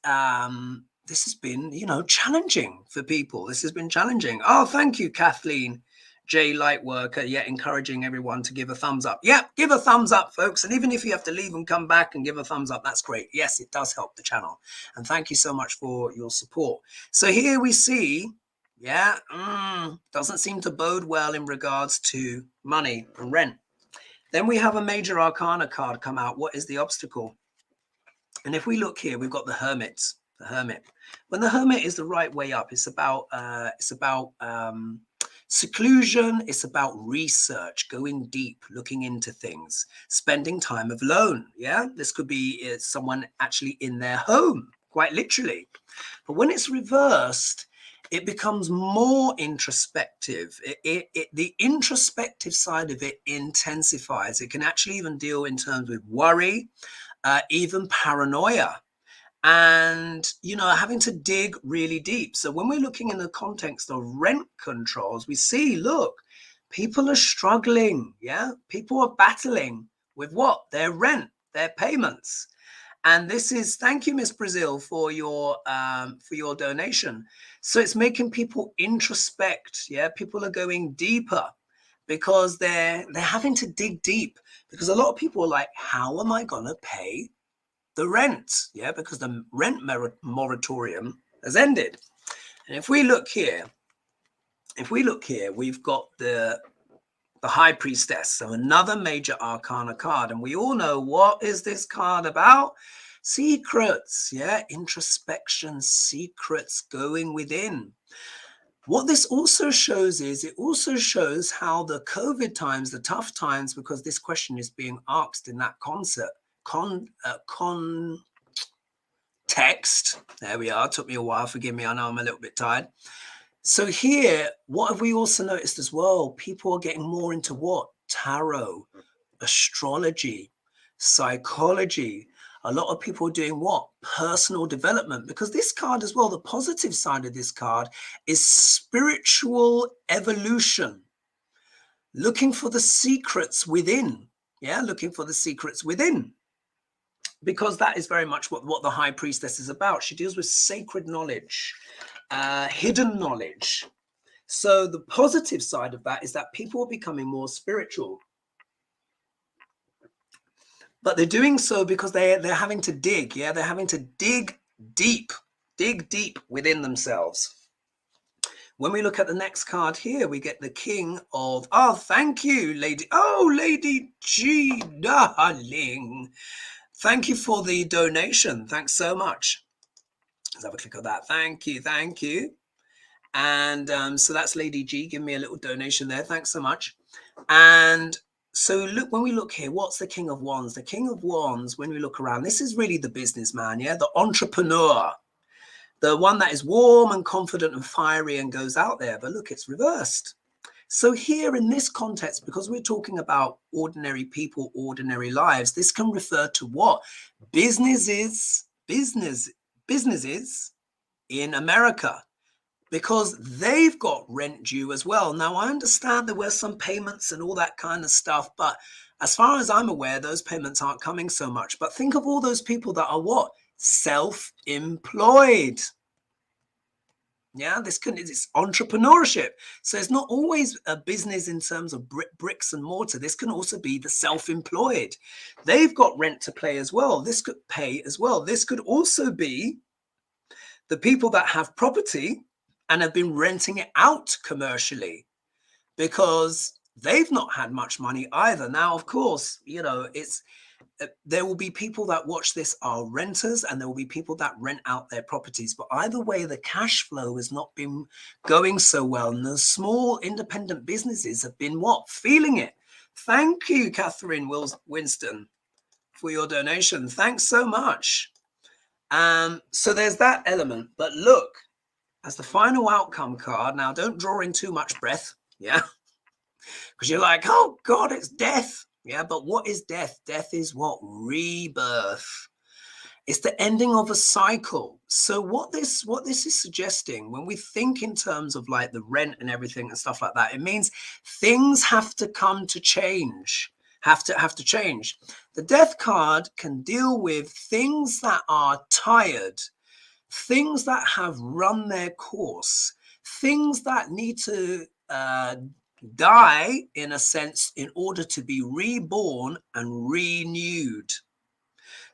been, you know, challenging for people. This has been challenging. Oh, thank you, Kathleen J. Lightworker. Yeah, encouraging everyone to give a thumbs up. Yeah, give a thumbs up, folks. And even if you have to leave and come back and give a thumbs up, that's great. Yes, it does help the channel. And thank you so much for your support. So here we see, yeah, doesn't seem to bode well in regards to money and rent. Then we have a major arcana card come out. What is the obstacle? And if we look here, we've got the Hermit. The Hermit. When the Hermit is the right way up, it's about Seclusion is about research, going deep, looking into things, spending time alone. Yeah, this could be someone actually in their home, quite literally. But when it's reversed, it becomes more introspective. The introspective side of it intensifies. It can actually even deal in terms with worry, even paranoia, and having to dig really deep. So when we're looking in the context of rent controls, we see, look, people are struggling. Yeah, people are battling with what? Their rent, their payments. And this is, thank you, Miss Brazil, for your donation. So it's making people introspect. Yeah, people are going deeper because they're having to dig deep, because a lot of people are like, how am I gonna pay the rent? Yeah, because the rent moratorium has ended. And if we look here, we've got the High Priestess, so another major arcana card. And we all know, what is this card about? Secrets, yeah, introspection, secrets, going within. What this also shows is, it also shows how the COVID times, the tough times, because this question is being asked in that context. There we are. Took me a while. Forgive me. I know I'm a little bit tired. So here, what have we also noticed as well? People are getting more into what? Tarot, astrology, psychology. A lot of people are doing what? Personal development. Because this card as well, the positive side of this card is spiritual evolution. Looking for the secrets within. Yeah, looking for the secrets within. Because that is very much what the High Priestess is about. She deals with sacred knowledge, hidden knowledge. So the positive side of that is that people are becoming more spiritual. But they're doing so because they're having to dig. Yeah, they're having to dig deep within themselves. When we look at the next card here, we get the King of, oh, thank you, Lady. Oh, Lady G, darling. Thank you for the donation. Thanks so much. Let's have a click on that. Thank you. Thank you. And so that's Lady G. Give me a little donation there. Thanks so much. And so look, when we look here, what's the King of Wands? The King of Wands, when we look around, this is really the businessman, yeah? The entrepreneur. The one that is warm and confident and fiery and goes out there. But look, it's reversed. So here in this context, because we're talking about ordinary people, ordinary lives, this can refer to what? Businesses in America, because they've got rent due as well. Now, I understand there were some payments and all that kind of stuff, but as far as I'm aware, those payments aren't coming so much. But think of all those people that are what? Self-employed. Yeah, it's entrepreneurship. So it's not always a business in terms of bricks and mortar. This can also be the self-employed. They've got rent to pay as well. This could pay as well. This could also be the people that have property and have been renting it out commercially because they've not had much money either. Now, of course, there will be people that watch this are renters, and there will be people that rent out their properties. But either way, the cash flow has not been going so well. And the small independent businesses have been what? Feeling it. Thank you, Catherine Winston, for your donation. Thanks so much. So there's that element. But look, as the final outcome card, now don't draw in too much breath. Yeah. Because you're like, oh God, it's death. Yeah, but what is death? Death is what? Rebirth. It's the ending of a cycle. So what this is suggesting, when we think in terms of like the rent and everything and stuff like that, it means things have to come to change, have to change. The death card can deal with things that are tired, things that have run their course, things that need to die in a sense in order to be reborn and renewed.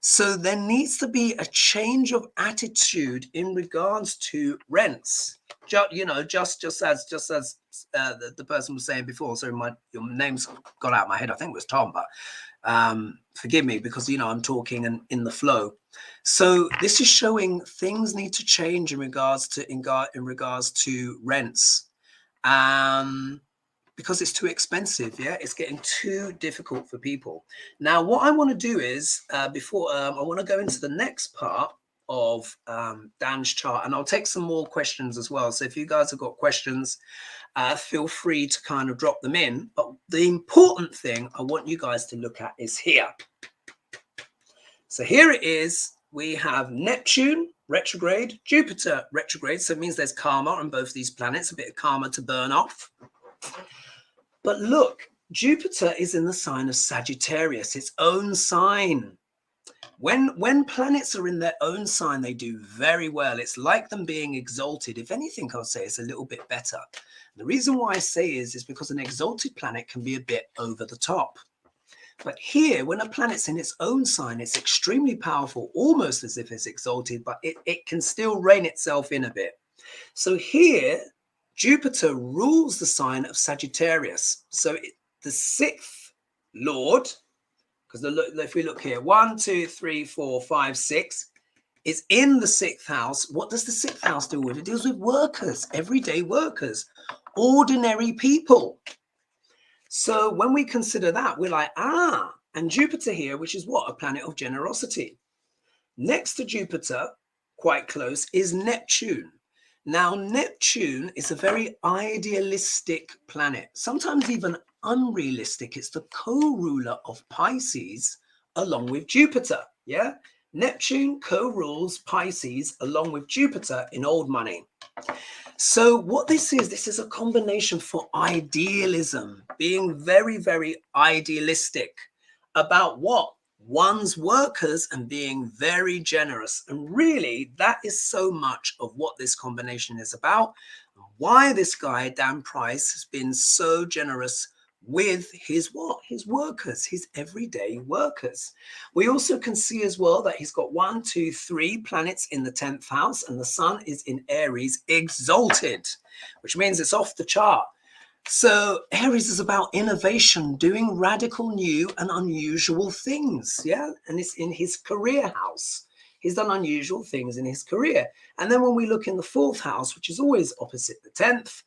So there needs to be a change of attitude in regards to rents. Just as the person was saying before. So your name's got out of my head. I think it was Tom, but forgive me because I'm talking in the flow. So this is showing things need to change in regards to rents. because it's too expensive. Yeah, it's getting too difficult for people. Now, what I want to do is before I want to go into the next part of Dan's chart, and I'll take some more questions as well. So if you guys have got questions, feel free to kind of drop them in. But the important thing I want you guys to look at is here. So here it is. We have Neptune retrograde, Jupiter retrograde. So it means there's karma on both these planets, a bit of karma to burn off. But look, Jupiter is in the sign of Sagittarius, its own sign. When planets are in their own sign, they do very well. It's like them being exalted. If anything, I'll say it's a little bit better. The reason why I say is because an exalted planet can be a bit over the top. But here, when a planet's in its own sign, it's extremely powerful, almost as if it's exalted, but it can still rein itself in a bit. So here, Jupiter rules the sign of Sagittarius. So the sixth lord, because if we look here, 1, 2, 3, 4, 5, 6, is in the sixth house. What does the sixth house deal with? It deals with workers, everyday workers, ordinary people. So when we consider that, we're like, and Jupiter here, which is what? A planet of generosity. Next to Jupiter, quite close, is Neptune. Now, Neptune is a very idealistic planet, sometimes even unrealistic. It's the co-ruler of Pisces along with Jupiter. Yeah, Neptune co-rules Pisces along with Jupiter in old money. So what this is a combination for idealism, being very, very idealistic about what? One's workers and being very generous. And really, that is so much of what this combination is about. Why this guy, Dan Price, has been so generous with his what? His workers, his everyday workers. We also can see as well that he's got 1, 2, 3 planets in the 10th house, and the sun is in Aries, exalted, which means it's off the chart. So Aries is about innovation, doing radical, new and unusual things. Yeah, and it's in his career house. He's done unusual things in his career. And then when we look in the 4th house, which is always opposite the 10th,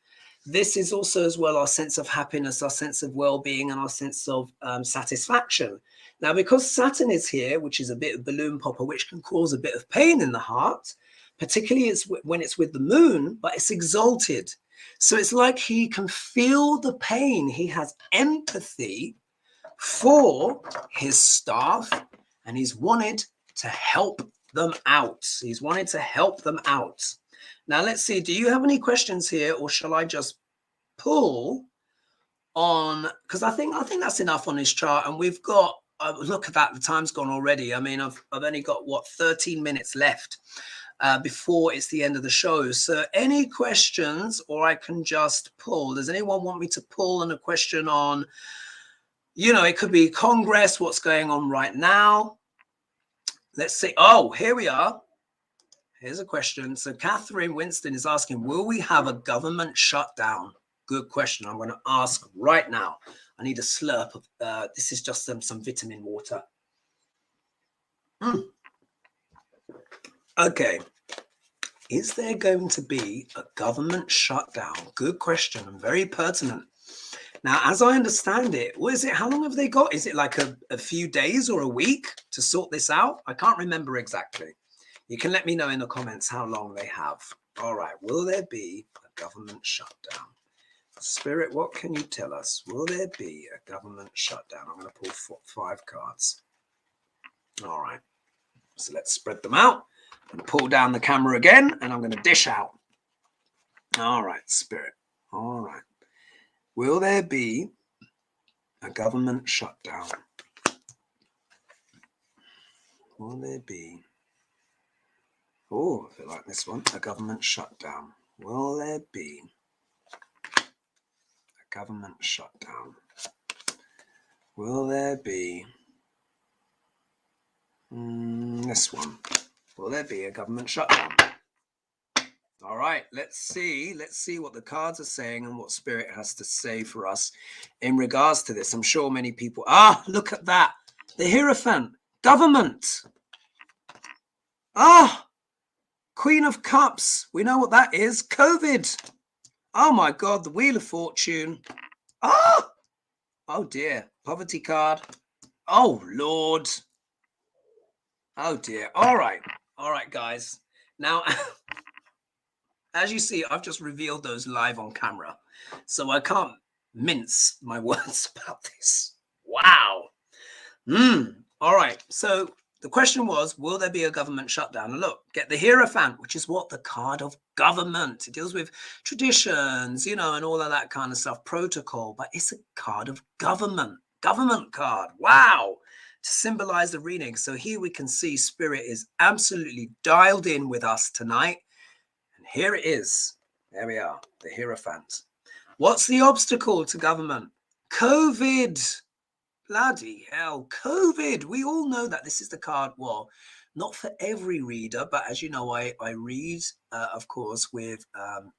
this is also as well our sense of happiness, our sense of well-being, and our sense of satisfaction. Now, because Saturn is here, which is a bit of balloon popper, which can cause a bit of pain in the heart, particularly when it's with the moon, but it's exalted. So it's like he can feel the pain. He has empathy for his staff, and he's wanted to help them out. He's wanted to help them out. Now, let's see. Do you have any questions here, or shall I just pull on? Because I think that's enough on his chart, and we've got. Look at that. The time's gone already. I mean, I've only got 13 minutes left before it's the end of the show. So, any questions, or I can just pull. Does anyone want me to pull on a question on? It could be Congress. What's going on right now? Let's see. Oh, here we are. Here's a question. So Catherine Winston is asking, will we have a government shutdown? Good question. I'm going to ask right now. I need a slurp of, this is just some vitamin water. Okay. Is there going to be a government shutdown? Good question and very pertinent. Now, as I understand it, what is it? How long have they got? Is it like a few days or a week to sort this out? I can't remember exactly. You can let me know in the comments how long they have. All right. Will there be a government shutdown? Spirit, what can you tell us? Will there be a government shutdown? I'm going to pull 5 cards. All right. So let's spread them out and pull down the camera again, and I'm going to dish out. All right, Spirit. All right. Will there be a government shutdown? Will there be? Oh, I feel like this one. A government shutdown. Will there be a government shutdown? Will there be this one? Will there be a government shutdown? All right, let's see what the cards are saying and what Spirit has to say for us in regards to this. I'm sure many people, look at that. The Hierophant, government. Queen of Cups. We know what that is. COVID. Oh my God, the Wheel of Fortune. Oh, oh dear. Poverty card. Oh, Lord. Oh dear. All right, guys. Now, as you see, I've just revealed those live on camera, so I can't mince my words about this. Wow. All right. So the question was, will there be a government shutdown? And look, get the Hierophant, which is what? The card of government. It deals with traditions, and all of that kind of stuff, protocol, but it's a card of government card. Wow. To symbolize the reading. So here we can see Spirit is absolutely dialed in with us tonight. And here it is. There we are, the Hierophant. What's the obstacle to government? COVID. Bloody hell, COVID. We all know that this is the card. Well, not for every reader, but as you know, I read, of course, with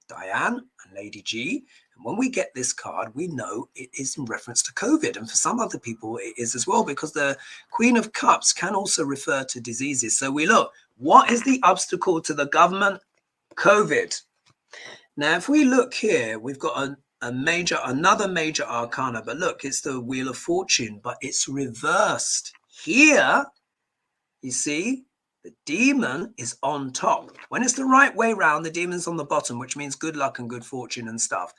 Diane and Lady G. And when we get this card, we know it is in reference to COVID. And for some other people, it is as well, because the Queen of Cups can also refer to diseases. So we look, what is the obstacle to the government? COVID. Now, if we look here, we've got another major arcana, but look, it's the Wheel of Fortune, but it's reversed. Here, you see, the demon is on top. When it's the right way round, the demon's on the bottom, which means good luck and good fortune and stuff.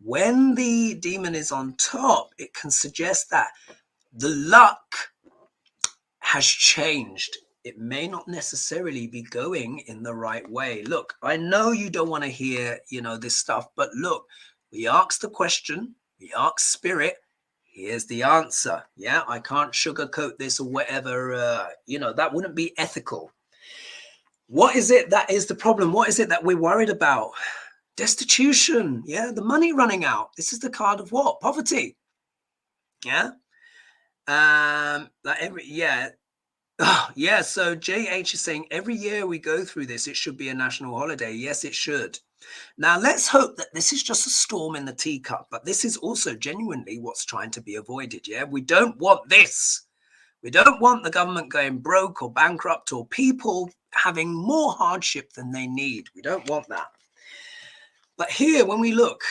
When the demon is on top, it can suggest that the luck has changed. It may not necessarily be going in the right way. Look, I know you don't want to hear, this stuff, but look, we asked the question, we asked Spirit, here's the answer. Yeah, I can't sugarcoat this or whatever, that wouldn't be ethical. What is it that is the problem? What is it that we're worried about? Destitution, yeah, the money running out. This is the card of what? Poverty. Yeah. So JH is saying every year we go through this, it should be a national holiday. Yes, it should. Now, let's hope that this is just a storm in the teacup, but this is also genuinely what's trying to be avoided. Yeah, we don't want this. We don't want the government going broke or bankrupt or people having more hardship than they need. We don't want that. But here, when we look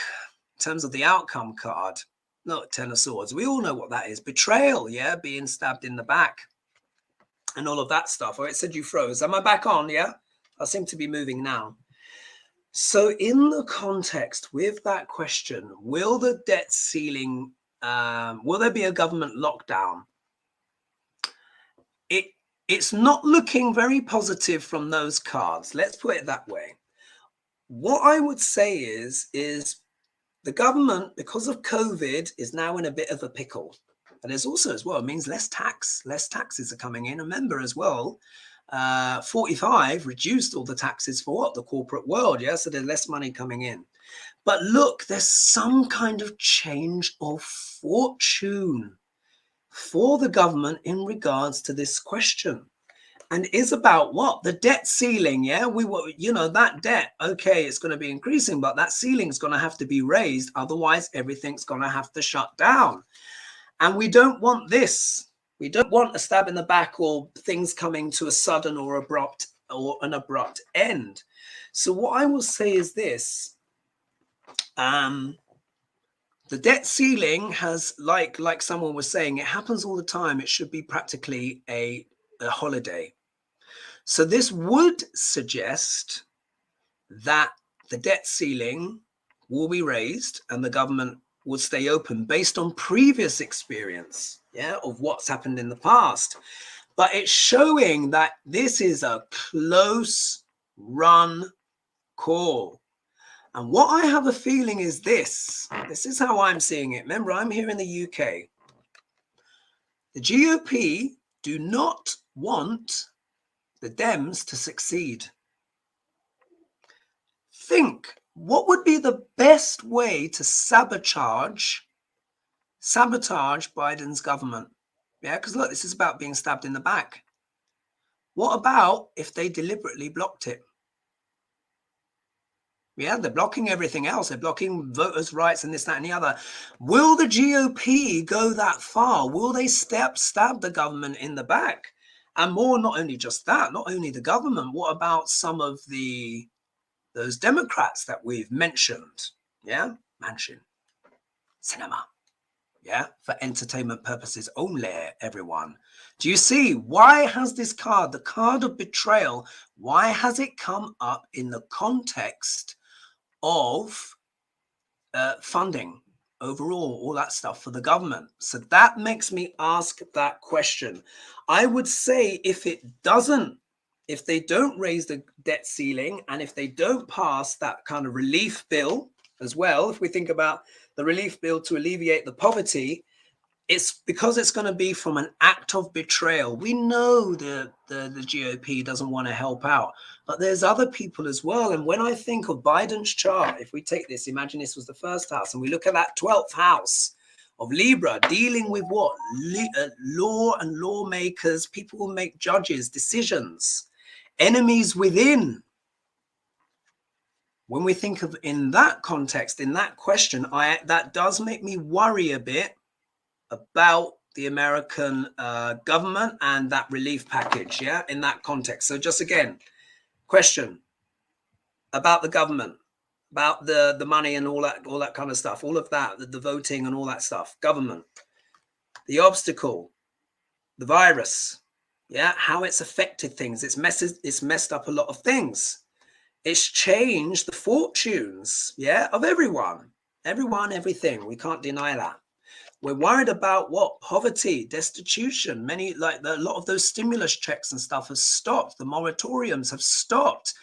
in terms of the outcome card, look, Ten of Swords, we all know what that is. Betrayal, yeah, being stabbed in the back and all of that stuff. Oh, it said you froze. Am I back on? Yeah, I seem to be moving now. So in the context with that question, will the debt ceiling, will there be a government lockdown? It's not looking very positive from those cards. Let's put it that way. What I would say is the government, because of COVID, is now in a bit of a pickle. And there's also as well, it means less taxes are coming in. Remember as well, 45 reduced all the taxes for what? The corporate world, yeah? So there's less money coming in. But look, there's some kind of change of fortune for the government in regards to this question. And is about what? The debt ceiling, yeah? We were, that debt, okay, it's going to be increasing, but that ceiling's going to have to be raised. Otherwise, everything's going to have to shut down. And we don't want this. We don't want a stab in the back or things coming to a sudden or an abrupt end. So what I will say is this. The debt ceiling has, like someone was saying, it happens all the time. It should be practically a holiday. So this would suggest that the debt ceiling will be raised and the government will stay open based on previous experience, yeah, of what's happened in the past. But it's showing that this is a close run call. And what I have a feeling is this is how I'm seeing it. Remember, I'm here in the UK. The GOP do not want the Dems to succeed. Think, what would be the best way to sabotage Biden's government? Yeah, because look, this is about being stabbed in the back. What about if they deliberately blocked it? Yeah, they're blocking everything else. They're blocking voters' rights and this, that, and the other. Will the GOP go that far? Will they stab the government in the back? And more, not only just that, not only the government, what about some of those Democrats that we've mentioned? Yeah, mansion, cinema. Yeah, for entertainment purposes only, everyone. Do you see, why has this card, the card of betrayal, why has it come up in the context of funding overall, all that stuff for the government? So that makes me ask that question. I would say if they don't raise the debt ceiling, and if they don't pass that kind of relief bill as well, if we think about the relief bill to alleviate the poverty, it's because it's going to be from an act of betrayal. We know the GOP doesn't want to help out, but there's other people as well. And when I think of Biden's chart, if we take this, imagine this was the first house, and we look at that 12th house of Libra, dealing with what? Law and lawmakers, people who make judges, decisions, enemies within. When we think of in that context, in that question, that does make me worry a bit about the American government and that relief package, yeah, in that context. So just again, question about the government, about the money and all that kind of stuff, all of that, the voting and all that stuff, government, the obstacle, the virus, yeah, how it's affected things. It's messed up a lot of things. It's changed the fortunes, yeah, of everyone, everything. We can't deny that. We're worried about what? Poverty, destitution. A lot of those stimulus checks and stuff have stopped. The moratoriums have stopped.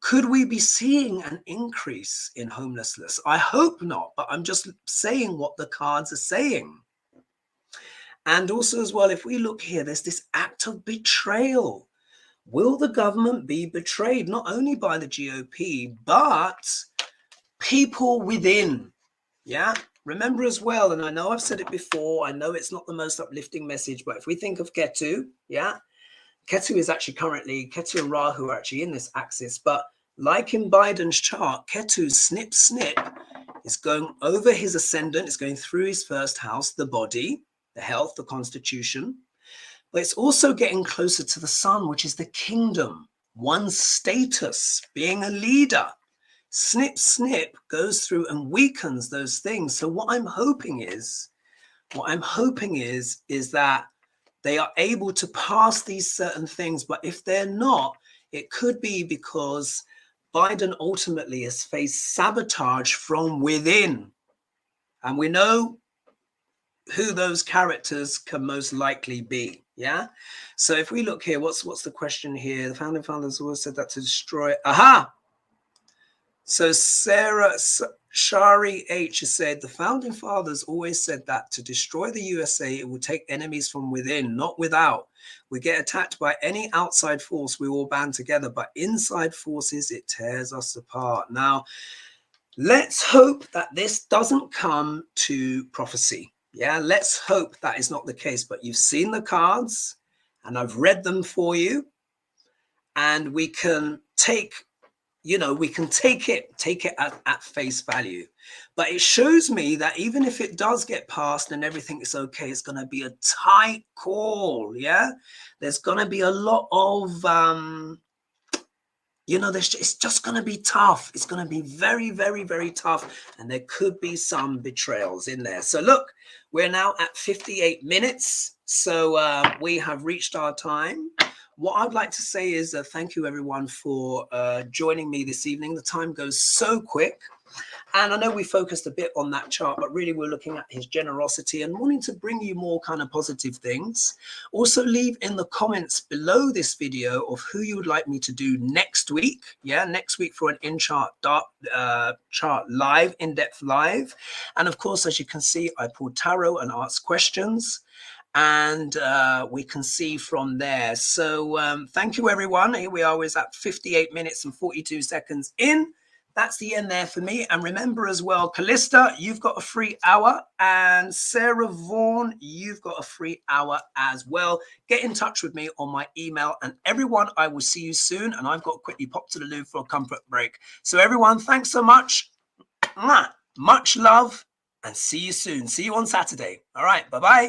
Could we be seeing an increase in homelessness? I hope not, but I'm just saying what the cards are saying. And also as well, if we look here, there's this act of betrayal. Will the government be betrayed, not only by the GOP, but people within? Yeah. Remember as well, and I know I've said it before, I know it's not the most uplifting message, but if we think of Ketu, yeah, Ketu is actually currently, Ketu and Rahu are actually in this axis, but like in Biden's chart, Ketu's snip is going over his ascendant, it's going through his first house, the body, the health, the constitution, but it's also getting closer to the sun, which is the kingdom, one's status, being a leader. Snip goes through and weakens those things. So what I'm hoping is that they are able to pass these certain things. But if they're not, it could be because Biden ultimately has faced sabotage from within. And we know who those characters can most likely be. Yeah. So if we look here, what's the question here? The founding fathers always said that to destroy. Aha. So Sarah Shari H has said, the founding fathers always said that to destroy the USA, it will take enemies from within, not without. We get attacked by any outside force, we all band together, but inside forces, it tears us apart. Now, let's hope that this doesn't come to prophecy. Yeah, let's hope that is not the case, but you've seen the cards and I've read them for you, and we can take it at face value. But it shows me that even if it does get passed and everything is okay, it's going to be a tight call. Yeah, there's going to be a lot of it's just going to be tough. It's going to be very, very, very tough, and there could be some betrayals in there. So look, we're now at 58 minutes, so we have reached our time. What I'd like to say is thank you, everyone, for joining me this evening. The time goes so quick. And I know we focused a bit on that chart, but really we're looking at his generosity and wanting to bring you more kind of positive things. Also, leave in the comments below this video of who you would like me to do next week. Yeah, next week for an in-chart chart live, in-depth live. And of course, as you can see, I pulled tarot and asked questions. And we can see from there. So thank you, everyone. Here we are, we're at 58 minutes and 42 seconds in. That's the end there for me. And remember as well, Callista, you've got a free hour. And Sarah Vaughan, you've got a free hour as well. Get in touch with me on my email. And everyone, I will see you soon. And I've got to quickly pop to the loo for a comfort break. So everyone, thanks so much. Much love. And see you soon. See you on Saturday. All right. Bye-bye.